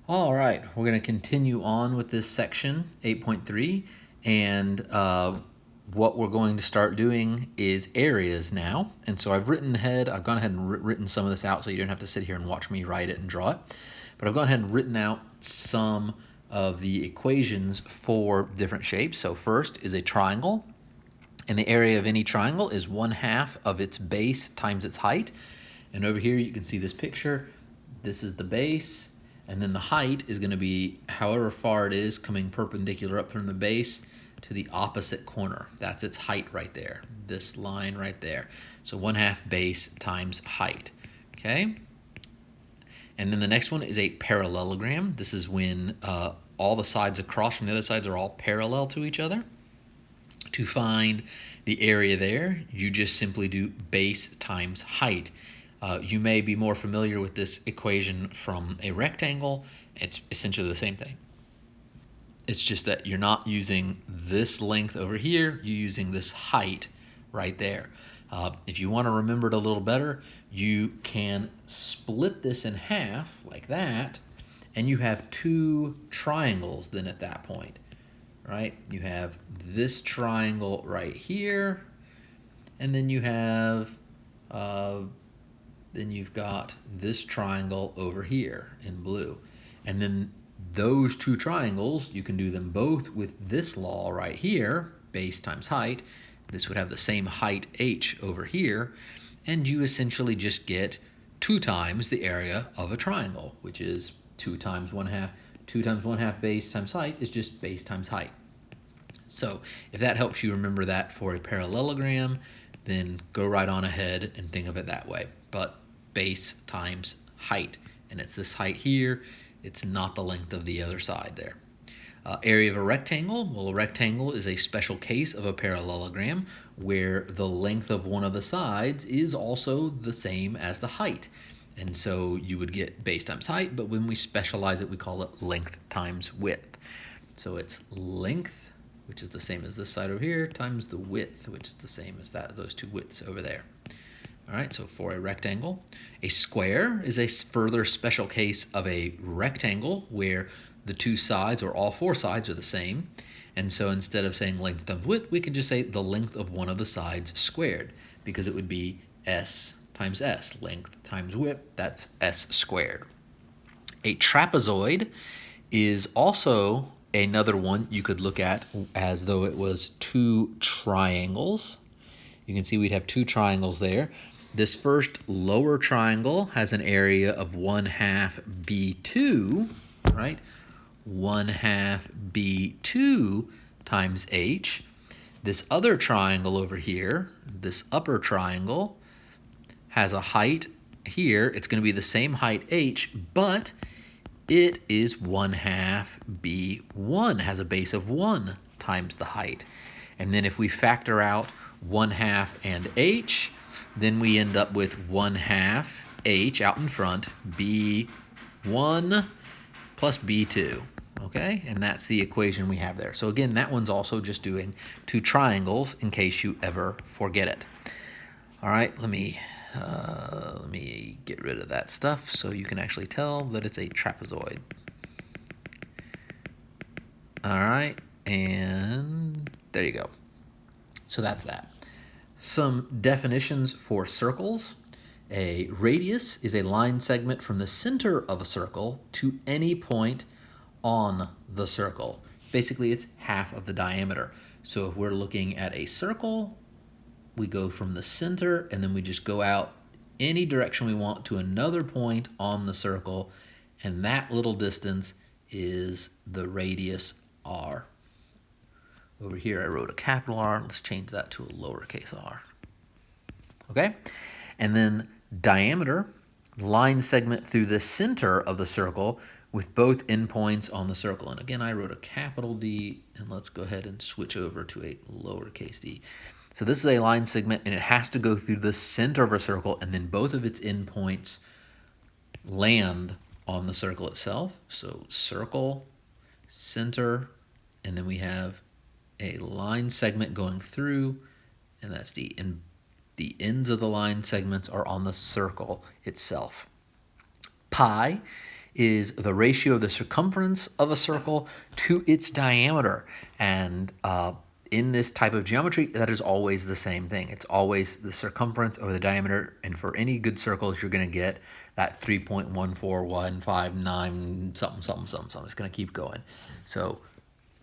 All right, we're going to continue on with this section 8.3, and what we're going to start doing is areas now. And so I've gone ahead and written some of this out so you don't have to sit here and watch me write it and draw it. But I've gone ahead and written out some of the equations for different shapes. So first is a triangle, and the area of any triangle is 1/2 of its base times its height. And over here you can see this picture. This is the base, and then the height is going to be however far it is coming perpendicular up from the base to the opposite corner. That's its height right there, this line right there. So 1/2 base times height, okay? And then the next one is a parallelogram. This is when all the sides across from the other sides are all parallel to each other. To find the area there, you just simply do base times height. You may be more familiar with this equation from a rectangle. It's essentially the same thing. It's just that you're not using this length over here, you're using this height right there. If you want to remember it a little better, you can split this in half like that, and you have two triangles then at that point, right? You have this triangle right here, and then you've got this triangle over here in blue. And then those two triangles, you can do them both with this law right here, base times height. This would have the same height h over here, and you essentially just get 2 times the area of a triangle, which is 2 times 1/2. 2 times 1/2 base times height is just base times height. So if that helps you remember that for a parallelogram, then go right on ahead and think of it that way. But base times height, and it's this height here. It's not the length of the other side there. Area of a rectangle. Well, a rectangle is a special case of a parallelogram where the length of one of the sides is also the same as the height. And so you would get base times height, but when we specialize it, we call it length times width. So it's length, which is the same as this side over here, times the width, which is the same as those two widths over there. All right, so for a rectangle. A square is a further special case of a rectangle where the two sides, or all four sides, are the same. And so instead of saying length times width, we can just say the length of one of the sides squared, because it would be s times s, length times width, that's s squared. A trapezoid is also another one you could look at as though it was two triangles. You can see we'd have two triangles there. This first lower triangle has an area of 1/2 B2, right? 1/2 B2 times H. This other triangle over here, this upper triangle, has a height here. It's going to be the same height H, but it is 1/2 B1, has a base of 1 times the height. And then if we factor out 1/2 and H, then we end up with 1/2 H out in front, B1 plus B2, okay? And that's the equation we have there. So again, that one's also just doing two triangles in case you ever forget it. All right, let me get rid of that stuff so you can actually tell that it's a trapezoid. All right, and there you go. So that's that. Some definitions for circles. A radius is a line segment from the center of a circle to any point on the circle. Basically, it's half of the diameter. So if we're looking at a circle, we go from the center and then we just go out any direction we want to another point on the circle, and that little distance is the radius r. Over here I wrote a capital R. Let's change that to a lowercase r. Okay? And then diameter, line segment through the center of the circle with both endpoints on the circle. And again, I wrote a capital D, and let's go ahead and switch over to a lowercase d. So this is a line segment, and it has to go through the center of a circle, and then both of its endpoints land on the circle itself. So circle, center, and then we have a line segment going through, and that's D. And the ends of the line segments are on the circle itself. Pi is the ratio of the circumference of a circle to its diameter. And in this type of geometry, that is always the same thing. It's always the circumference over the diameter. And for any good circles, you're going to get that 3.14159 something, something, something, something. It's going to keep going. So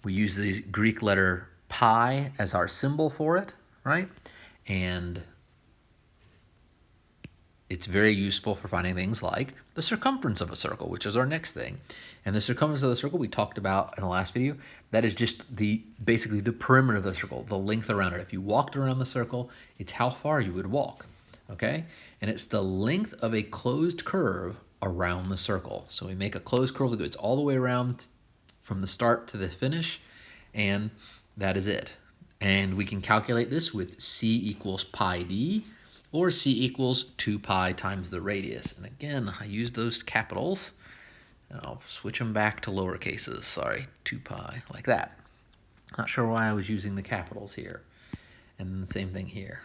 we use the Greek letter pi as our symbol for it, right? And it's very useful for finding things like the circumference of a circle, which is our next thing. And the circumference of the circle we talked about in the last video, that is just basically the perimeter of the circle, the length around it. If you walked around the circle, it's how far you would walk, okay? And it's the length of a closed curve around the circle. So we make a closed curve that goes all the way around from the start to the finish, and that is it. And we can calculate this with c equals pi d, or c equals 2 pi times the radius. And again, I use those capitals, and I'll switch them back to lower cases. Sorry, 2 pi, like that. Not sure why I was using the capitals here. And then the same thing here.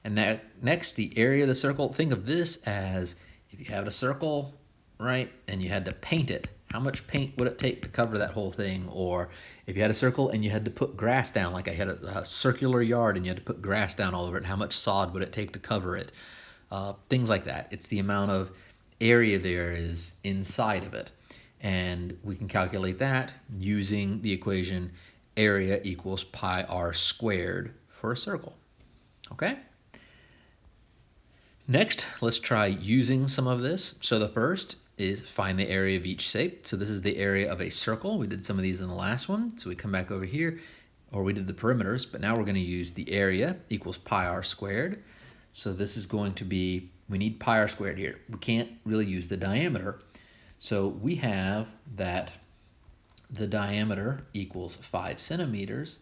And that next, the area of the circle. Think of this as if you had a circle, right, and you had to paint it. How much paint would it take to cover that whole thing? Or if you had a circle and you had to put grass down, like I had a circular yard and you had to put grass down all over it, how much sod would it take to cover it? Things like that. It's the amount of area there is inside of it. And we can calculate that using the equation area equals pi r squared for a circle. Okay? Next, let's try using some of this. So the first is find the area of each shape. So this is the area of a circle. We did some of these in the last one. So we come back over here, or we did the perimeters, but now we're going to use the area equals pi r squared. So this is going to be, we need pi r squared here. We can't really use the diameter. So we have that the diameter equals 5 centimeters.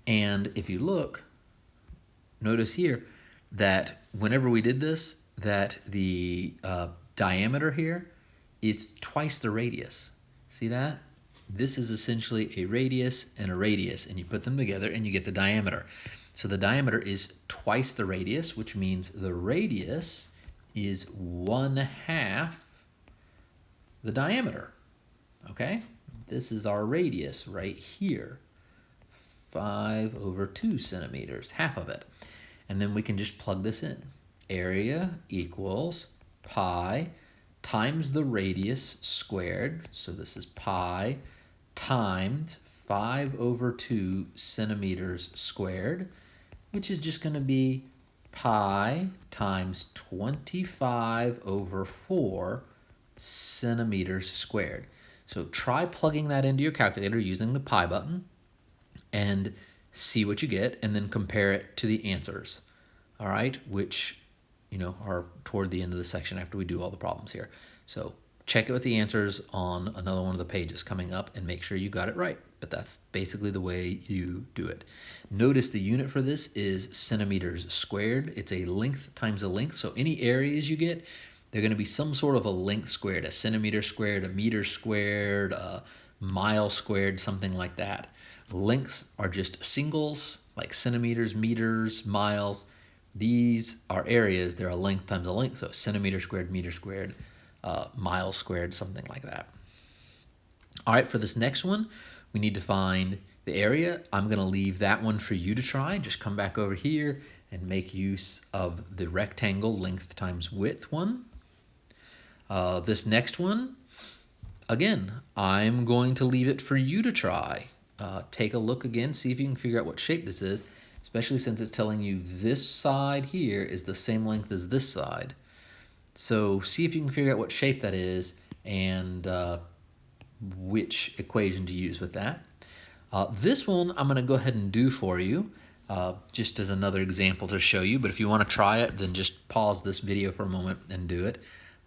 And if you look, notice here that whenever we did this, that the diameter here, it's twice the radius. See that? This is essentially a radius, and you put them together and you get the diameter. So the diameter is twice the radius, which means the radius is 1/2 the diameter, okay? This is our radius right here, 5/2 centimeters, half of it. And then we can just plug this in. Area equals pi times the radius squared. So this is pi times 5/2 centimeters squared, which is just going to be pi times 25/4 centimeters squared. So try plugging that into your calculator using the pi button and see what you get, and then compare it to the answers, all right, which are toward the end of the section after we do all the problems here. So check it with the answers on another one of the pages coming up and make sure you got it right. But that's basically the way you do it. Notice the unit for this is centimeters squared. It's a length times a length. So any areas you get, they're going to be some sort of a length squared, a centimeter squared, a meter squared, a mile squared, something like that. Lengths are just singles, like centimeters, meters, miles. These are areas. They're a length times a length. So centimeter squared, meter squared, mile squared, something like that. All right, for this next one, we need to find the area. I'm going to leave that one for you to try. Just come back over here and make use of the rectangle length times width one. This next one, again, I'm going to leave it for you to try. Take a look again, see if you can figure out what shape this is, especially since it's telling you this side here is the same length as this side. So see if you can figure out what shape that is and which equation to use with that. This one I'm going to go ahead and do for you just as another example to show you, but if you want to try it, then just pause this video for a moment and do it.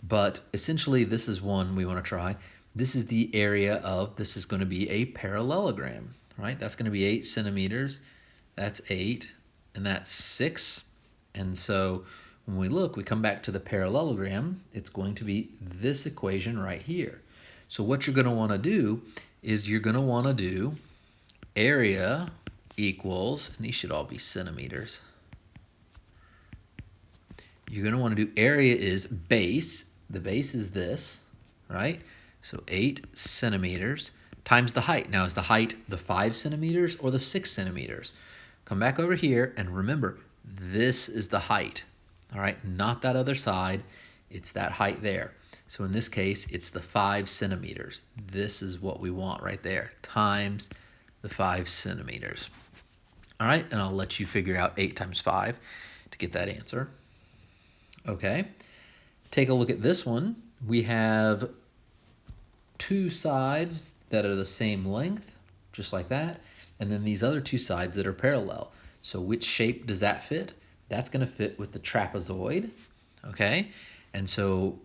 But essentially this is one we want to try. This is the area of, this is going to be a parallelogram, right? That's going to be 8 centimeters. That's 8, and that's 6. And so when we look, we come back to the parallelogram, it's going to be this equation right here. So what you're going to want to do is you're going to want to do area equals, and these should all be centimeters. You're going to want to do area is base. The base is this, right? So 8 centimeters times the height. Now, is the height the 5 centimeters or the 6 centimeters? Come back over here and remember, this is the height. All right, not that other side. It's that height there. So in this case, it's the 5 centimeters. This is what we want right there, times the 5 centimeters. All right, and I'll let you figure out 8 times 5 to get that answer. Okay, take a look at this one. We have two sides that are the same length, just like that, and then these other two sides that are parallel. So which shape does that fit? That's going to fit with the trapezoid, okay? And so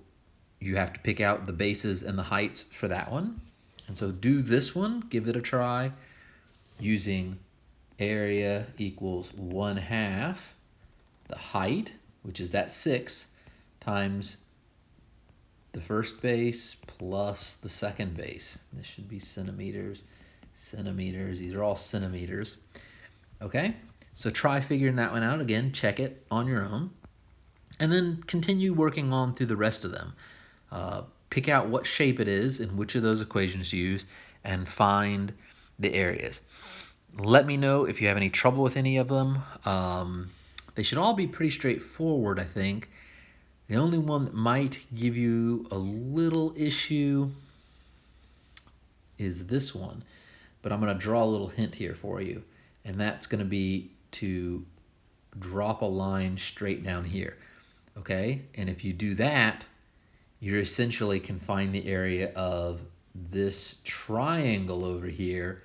you have to pick out the bases and the heights for that one. And so do this one, give it a try, using area equals 1/2 the height, which is that 6, times the first base plus the second base. This should be centimeters, centimeters. These are all centimeters. Okay, so try figuring that one out again. Check it on your own. And then continue working on through the rest of them. Pick out what shape it is and which of those equations to use and find the areas. Let me know if you have any trouble with any of them. They should all be pretty straightforward, I think. The only one that might give you a little issue is this one, but I'm going to draw a little hint here for you, and that's going to be to drop a line straight down here, okay? And if you do that, you essentially can find the area of this triangle over here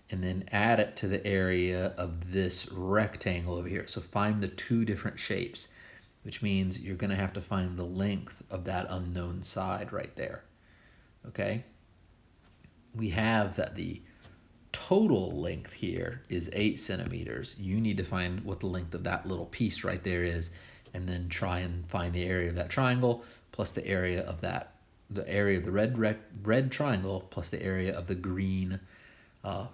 and then add it to the area of this rectangle over here. So find the two different shapes, which means you're going to have to find the length of that unknown side right there, okay? We have that the total length here is 8 centimeters. You need to find what the length of that little piece right there is, and then try and find the area of that triangle plus the area of that, the area of the red triangle plus the area of the green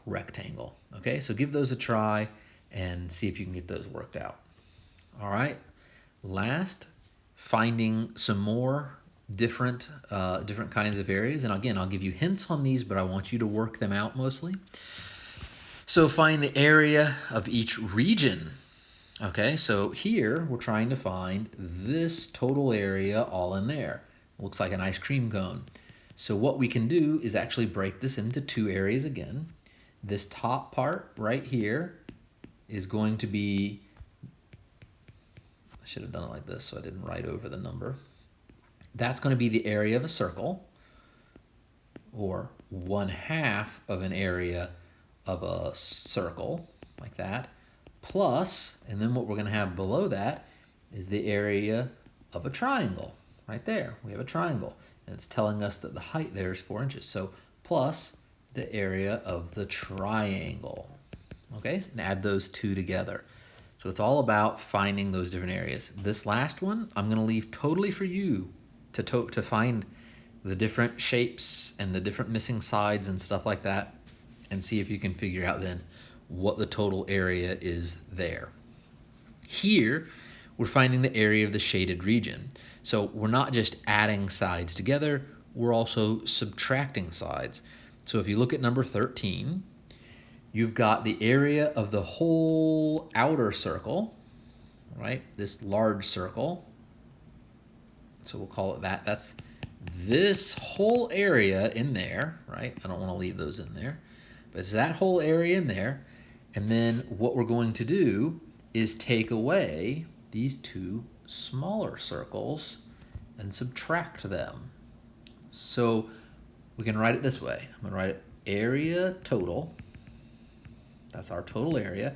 rectangle. Okay, so give those a try and see if you can get those worked out. All right. Last, finding some more different kinds of areas. And again, I'll give you hints on these, but I want you to work them out mostly. So find the area of each region. Okay, so here we're trying to find this total area all in there. Looks like an ice cream cone. So what we can do is actually break this into two areas again. This top part right here is going to be, I should have done it like this so I didn't write over the number. That's going to be the area of a circle, or 1/2 of an area of a circle, like that, plus, and then what we're going to have below that is the area of a triangle. Right there, we have a triangle, and it's telling us that the height there is 4 inches. So plus the area of the triangle, okay? And add those two together. So it's all about finding those different areas. This last one, I'm going to leave totally for you to find the different shapes and the different missing sides and stuff like that, and see if you can figure out then what the total area is there. Here, we're finding the area of the shaded region. So we're not just adding sides together, we're also subtracting sides. So if you look at number 13, you've got the area of the whole outer circle, right? This large circle. So we'll call it that. That's this whole area in there, right? I don't want to leave those in there, but it's that whole area in there. And then what we're going to do is take away these two smaller circles and subtract them. So we can write it this way. I'm going to write it area total. That's our total area.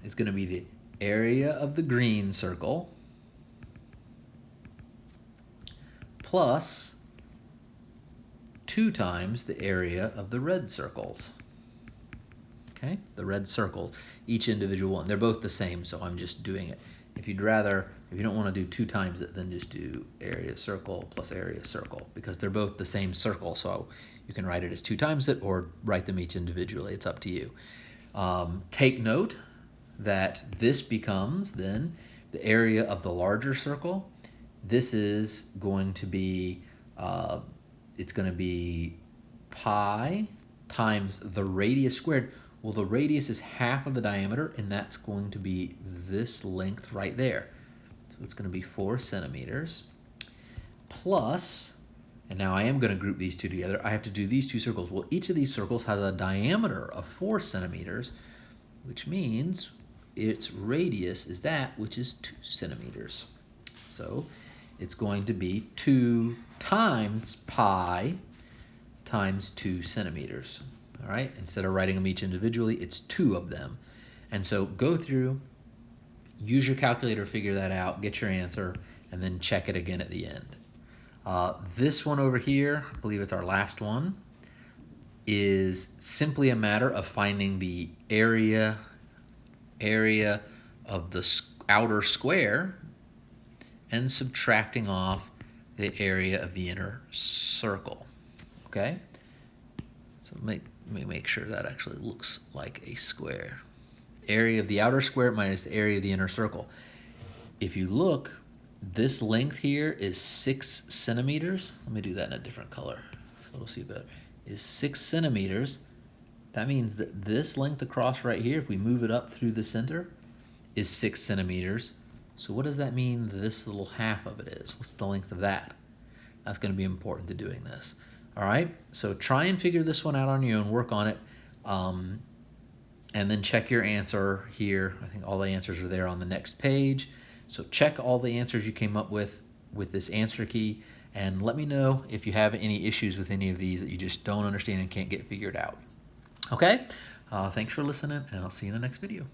It's going to be the area of the green circle plus 2 times the area of the red circles. Okay, the red circle, each individual one. They're both the same, so I'm just doing it. If you don't want to do 2 times it, then just do area circle plus area circle, because they're both the same circle, so you can write it as 2 times it or write them each individually. It's up to you. Take note that this becomes then the area of the larger circle. This is going to be it's going to be pi times the radius squared. Well, the radius is half of the diameter, and that's going to be this length right there. So it's going to be 4 centimeters plus, and now I am going to group these two together. I have to do these two circles. Well, each of these circles has a diameter of 4 centimeters, which means its radius is that, which is 2 centimeters. So it's going to be 2 times pi times 2 centimeters. All right, instead of writing them each individually, it's 2 of them. And so go through, use your calculator, figure that out, get your answer, and then check it again at the end. This one over here, I believe it's our last one, is simply a matter of finding the area of the outer square and subtracting off the area of the inner circle. Okay? So let me make sure that actually looks like a square. Area of the outer square minus the area of the inner circle. If you look, this length here is 6 centimeters. Let me do that in a different color so we'll see better. Is 6 centimeters. That means that this length across right here, if we move it up through the center, is 6 centimeters. So what does that mean this little half of it is? What's the length of that? That's going to be important to doing this. All right, so try and figure this one out on your own, work on it, and then check your answer here. I think all the answers are there on the next page. So check all the answers you came up with this answer key, and let me know if you have any issues with any of these that you just don't understand and can't get figured out. Okay, thanks for listening, and I'll see you in the next video.